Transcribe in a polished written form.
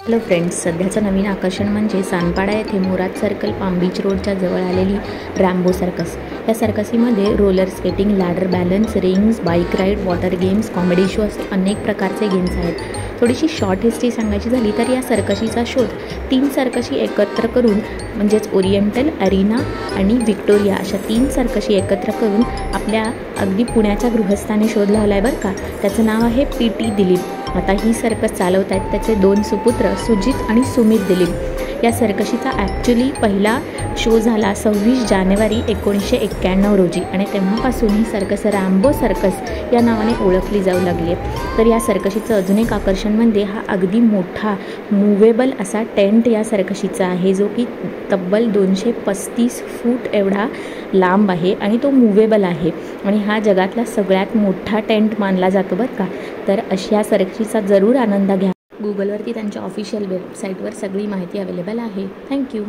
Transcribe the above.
Hello friends, सध्याचं नवीन आकर्षण म्हणजे सानपाडा येथे मोरात सर्कल पाम बीच रोडच्या जवळ आलेली रॅम्बो सर्कस. या सर्कसीमध्ये roller skating, ladder balance, rings, bike ride, water games, comedy show असे अनेक प्रकारचे गेम्स आहेत. थोडीशी शॉर्ट हिस्ट्री सांगायची झाली तर या सर्कशीचा शोध 3 सर्कशी एकत्र करून म्हणजेच ओरिएंटल, अरिना आणि व्हिक्टोरिया अशा 3 सर्कशी एकत्र करून आपल्या अगदी पुण्याच्या गृहस्थाने शोध लावला आहे बरं का. त्याचं नाव आहे PT दिलीप. आता ही सर्कस चालवत आहेत त्याचे 2 सुपुत्र सुजित आणि सुमित दिलीप. या सर्कशीचा ॲक्च्युली पहिला शो झाला 26 जानेवारी 1991 रोजी आणि तेव्हापासून ही सर्कस रॅम्बो सर्कस या नावाने ओळखली जाऊ लागली आहे. तर या सर्कशीचं अजून एक आकर्षण म्हणजे हा अगदी मोठा मूवेबल असा टेंट या सर्कशीचा आहे, जो की तब्बल 235 फूट एवढा लांब आहे आणि तो मूवेबल आहे आणि हा जगातला सगळ्यात मोठा टेंट मानला जातो बरं का. तर अशा सर्कशीचा जरूर आनंद घ्या. गुगलवरती त्यांच्या ऑफिशियल वेबसाईटवर सगळी माहिती अवेलेबल आहे. थँक्यू.